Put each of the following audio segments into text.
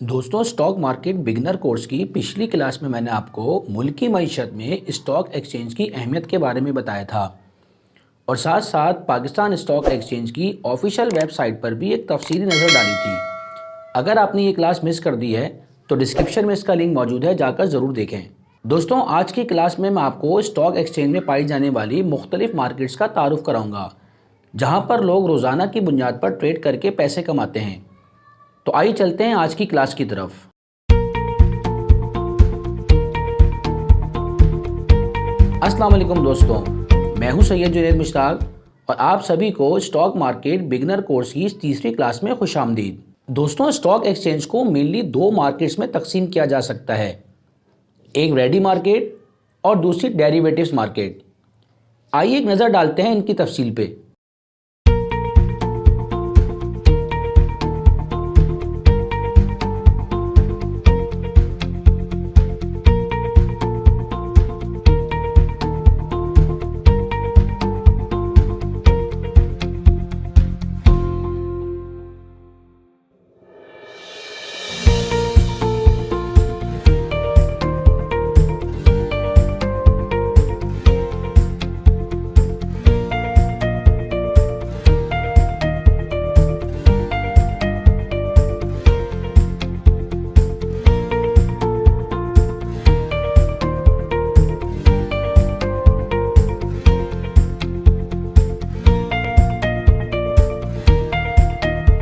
दोस्तों, stock market beginner course की पिछली क्लास में मैंने आपको मुल्की मईशत में स्टॉक एक्सचेंज की अहमियत के बारे में बताया था और साथ साथ पाकिस्तान स्टॉक एक्सचेंज की ऑफिशियल वेबसाइट पर भी एक तफसीली नज़र डाली थी। अगर आपने ये क्लास मिस कर दी है तो डिस्क्रिप्शन में इसका लिंक मौजूद है, जाकर ज़रूर देखें। दोस्तों, आज की क्लास में मैं आपको स्टॉक एक्सचेंज में पाई जाने वाली मुख्तलिफ मार्केट्स का तारुफ कराऊंगा जहाँ पर लोग रोज़ाना की बुनियाद पर ट्रेड करके पैसे कमाते हैं। तो आइए चलते हैं आज की क्लास की तरफ। अस्सलाम वालेकुम दोस्तों, मैं हूं सैयद जुनैद मुश्ताक और आप सभी को स्टॉक मार्केट बिगनर कोर्स की इस तीसरी क्लास में खुशामदीद। दोस्तों, स्टॉक एक्सचेंज को मेनली दो मार्केट्स में तकसीम किया जा सकता है, एक रेडी मार्केट और दूसरी डेरिवेटिव्स मार्केट। आइए एक नज़र डालते हैं इनकी तफसील पे।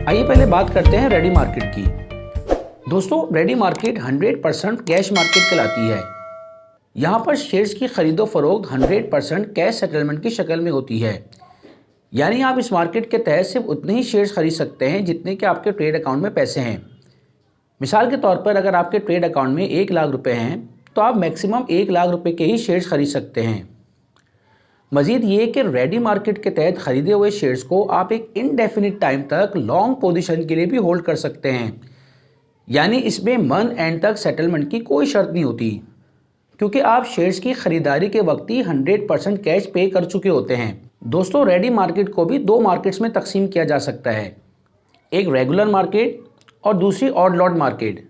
आइए पहले बात करते हैं रेडी मार्केट की। दोस्तों, रेडी मार्केट 100% कैश मार्केट कहलाती है। यहाँ पर शेयर्स की खरीदो फरोख्त 100% कैश सेटलमेंट की शक्ल में होती है। यानी आप इस मार्केट के तहत सिर्फ उतने ही शेयर्स खरीद सकते हैं जितने के आपके ट्रेड अकाउंट में पैसे हैं। मिसाल के तौर पर अगर आपके ट्रेड अकाउंट में 1 लाख रुपए हैं तो आप मैक्सिमम 1 लाख रुपए के ही शेयर्स खरीद सकते हैं। मजीद ये कि रेडी मार्केट के तहत खरीदे हुए शेयर्स को आप एक इनडेफिनिट टाइम तक लॉन्ग पोजीशन के लिए भी होल्ड कर सकते हैं। यानी इसमें मंथ एंड तक सेटलमेंट की कोई शर्त नहीं होती, क्योंकि आप शेयर्स की खरीदारी के वक्त ही 100% कैश पे कर चुके होते हैं। दोस्तों, रेडी मार्केट को भी दो मार्केट्स में तकसीम किया जा सकता है, एक रेगुलर मार्केट और दूसरी odd lot market.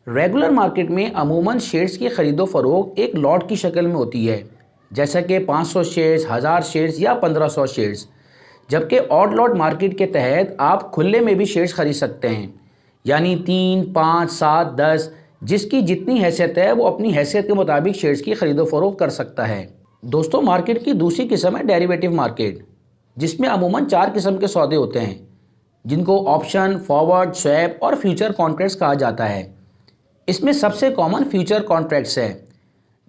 Regular market में अमूमन शेयर्स की खरीदो फरोख्त एक लॉट की शक्ल में होती है, जैसा कि 500 शेयर्स, 1000 शेयर्स या 1500 शेयर्स। जबकि ऑड लॉट मार्केट के तहत आप खुले में भी शेयर्स खरीद सकते हैं, यानी 3, 5, 7, 10 जिसकी जितनी हैसियत है वो अपनी हैसियत के मुताबिक शेयर्स की खरीदो फरोख्त कर सकता है। दोस्तों, मार्केट की दूसरी किस्म है डेरिवेटिव मार्केट, जिसमें अमूमन 4 किस्म के सौदे होते हैं, जिनको ऑप्शन, फॉरवर्ड, स्वैप और फ्यूचर कॉन्ट्रैक्ट्स कहा जाता है। इसमें सबसे कॉमन फ्यूचर कॉन्ट्रैक्ट्स है,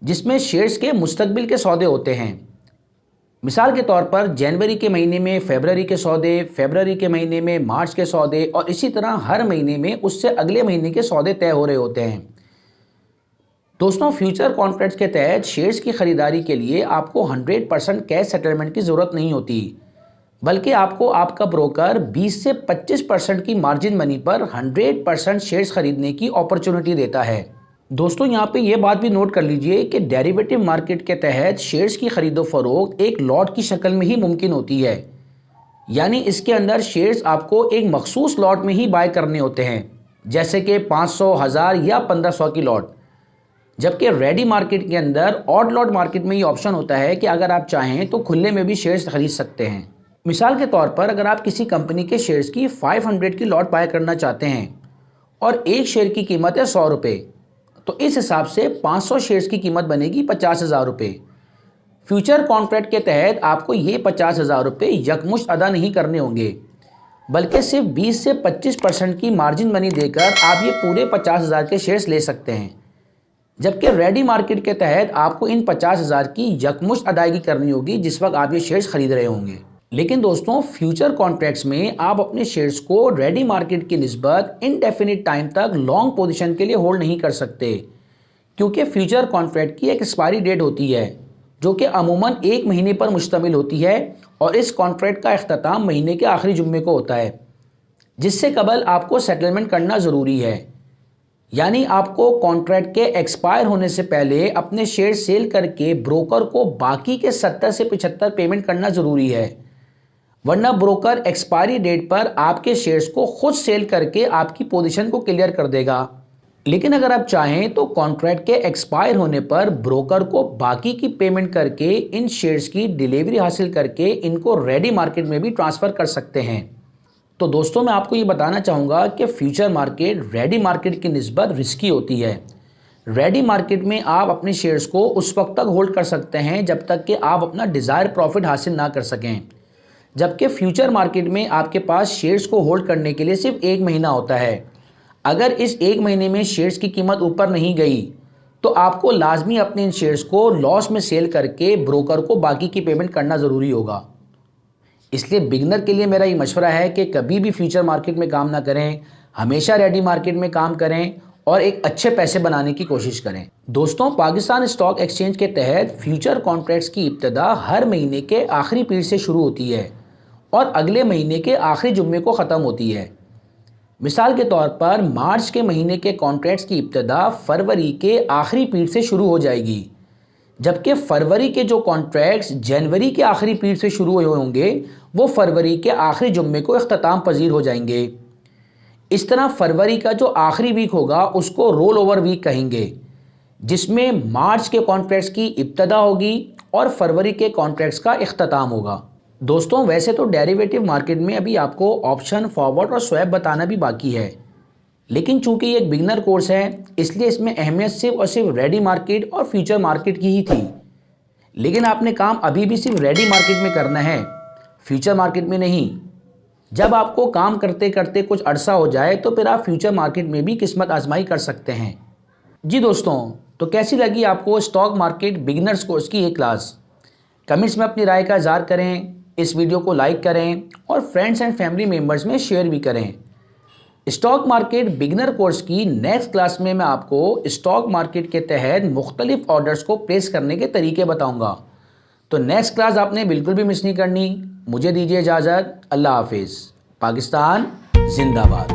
जिसमें शेयर्स के मुस्तकबिल के सौदे होते हैं। मिसाल के तौर पर जनवरी के महीने में फरवरी के सौदे, फरवरी के महीने में मार्च के सौदे और इसी तरह हर महीने में उससे अगले महीने के सौदे तय हो रहे होते हैं। दोस्तों, फ्यूचर कॉन्ट्रैक्ट्स के तहत शेयर्स की खरीदारी के लिए आपको 100% कैश सेटलमेंट की ज़रूरत नहीं होती, बल्कि आपको आपका ब्रोकर 20 से 25% की मार्जिन मनी पर 100% शेयर्स खरीदने की अपॉर्चुनिटी देता है। दोस्तों, यहाँ पे ये बात भी नोट कर लीजिए कि डेरिवेटिव मार्केट के तहत शेयर्स की खरीदो फरोख्त एक लॉट की शक्ल में ही मुमकिन होती है। यानी इसके अंदर शेयर्स आपको एक मखसूस लॉट में ही बाय करने होते हैं, जैसे कि 500, 1000 या 1500 की लॉट। जबकि रेडी मार्केट के अंदर ऑड लॉट मार्केट में ये ऑप्शन होता है कि अगर आप चाहें तो खुले में भी शेयर्स खरीद सकते हैं। मिसाल के तौर पर अगर आप किसी कंपनी के शेयर्स की 500 की लॉट बाय करना चाहते हैं और एक शेयर की कीमत है 100 रुपये, तो इस हिसाब से 500 शेयर्स की कीमत बनेगी 50,000 रुपये। फ्यूचर कॉन्ट्रैक्ट के तहत आपको ये 50,000 रुपये यकमुश्त अदा नहीं करने होंगे, बल्कि सिर्फ 20 से 25% की मार्जिन मनी देकर आप ये पूरे 50,000 के शेयर्स ले सकते हैं। जबकि रेडी मार्केट के तहत आपको इन 50,000 की यकमुश्त अदायगी करनी होगी जिस वक्त आप ये शेयर्स खरीद रहे होंगे। लेकिन दोस्तों, फ्यूचर कॉन्ट्रैक्ट्स में आप अपने शेयर्स को रेडी मार्केट की निस्बत इनडेफिनिट टाइम तक लॉन्ग पोजीशन के लिए होल्ड नहीं कर सकते, क्योंकि फ्यूचर कॉन्ट्रैक्ट की एक एक्सपायरी डेट होती है जो कि अमूमन 1 महीने पर मुश्तमिल होती है और इस कॉन्ट्रैक्ट का इख्तिताम महीने के आखिरी जुम्मे को होता है, जिससे कबल आपको सेटलमेंट करना ज़रूरी है। यानी आपको कॉन्ट्रैक्ट के एक्सपायर होने से पहले अपने शेयर सेल करके ब्रोकर को बाकी के 70 से 75 पेमेंट करना ज़रूरी है। वरना ब्रोकर एक्सपायरी डेट पर आपके शेयर्स को खुद सेल करके आपकी पोजीशन को क्लियर कर देगा। लेकिन अगर आप चाहें तो कॉन्ट्रैक्ट के एक्सपायर होने पर ब्रोकर को बाकी की पेमेंट करके इन शेयर्स की डिलीवरी हासिल करके इनको रेडी मार्केट में भी ट्रांसफ़र कर सकते हैं। तो दोस्तों, मैं आपको ये बताना चाहूँगा कि फ्यूचर मार्केट रेडी मार्केट की निस्बत रिस्की होती है। रेडी मार्केट में आप अपने शेयर्स को उस वक्त तक होल्ड कर सकते हैं जब तक कि आप अपना डिज़ायर प्रॉफिट हासिल ना कर सकें, जबकि फ्यूचर मार्केट में आपके पास शेयर्स को होल्ड करने के लिए सिर्फ 1 महीना होता है। अगर इस 1 महीने में शेयर्स की कीमत ऊपर नहीं गई तो आपको लाजमी अपने इन शेयर्स को लॉस में सेल करके ब्रोकर को बाकी की पेमेंट करना ज़रूरी होगा। इसलिए बिगनर के लिए मेरा ये मशवरा है कि कभी भी फ्यूचर मार्केट में काम ना करें, हमेशा रेडी मार्केट में काम करें और एक अच्छे पैसे बनाने की कोशिश करें। दोस्तों, पाकिस्तान स्टॉक एक्सचेंज के तहत फ्यूचर कॉन्ट्रैक्ट्स की इब्तिदा हर महीने के आखिरी पीरियड से शुरू होती है और अगले महीने के आखिरी जुम्मे को ख़त्म होती है। मिसाल के तौर पर मार्च के महीने के कॉन्ट्रैक्ट्स की इब्तिदा फरवरी के आखिरी पीरियड से शुरू हो जाएगी, जबकि फरवरी के जो कॉन्ट्रैक्ट्स जनवरी के आखिरी पीरियड से शुरू हुए होंगे वो फरवरी के आखिरी जुम्मे को इख्तिताम पजीर हो जाएंगे। इस तरह फरवरी का जो आखिरी वीक होगा उसको रोल ओवर वीक कहेंगे, जिसमें मार्च के कॉन्ट्रैक्ट्स की इब्तिदा होगी और फरवरी के कॉन्ट्रैक्ट्स का इख्तिताम होगा। दोस्तों, वैसे तो डेरिवेटिव मार्केट में अभी आपको ऑप्शन, फॉरवर्ड और स्वैप बताना भी बाकी है, लेकिन चूंकि ये एक बिगनर कोर्स है इसलिए इसमें अहमियत सिर्फ और सिर्फ रेडी मार्केट और फ्यूचर मार्केट की ही थी। लेकिन आपने काम अभी भी सिर्फ रेडी मार्केट में करना है, फ्यूचर मार्केट में नहीं। जब आपको काम करते करते कुछ अरसा हो जाए तो फिर आप फ्यूचर मार्केट में भी किस्मत आजमाई कर सकते हैं। जी दोस्तों, तो कैसी लगी आपको स्टॉक मार्केट बिगनर्स कोर्स की ये क्लास? कमेंट्स में अपनी राय का इज़हार करें, इस वीडियो को लाइक करें और फ्रेंड्स एंड फैमिली मेम्बर्स में शेयर भी करें। स्टॉक मार्केट बिगनर कोर्स की नेक्स्ट क्लास में मैं आपको स्टॉक मार्केट के तहत मुख्तलिफ ऑर्डर्स को प्लेस करने के तरीके बताऊंगा। तो नेक्स्ट क्लास आपने बिल्कुल भी मिस नहीं करनी। मुझे दीजिए इजाज़त। अल्लाह हाफिज़। पाकिस्तान जिंदाबाद।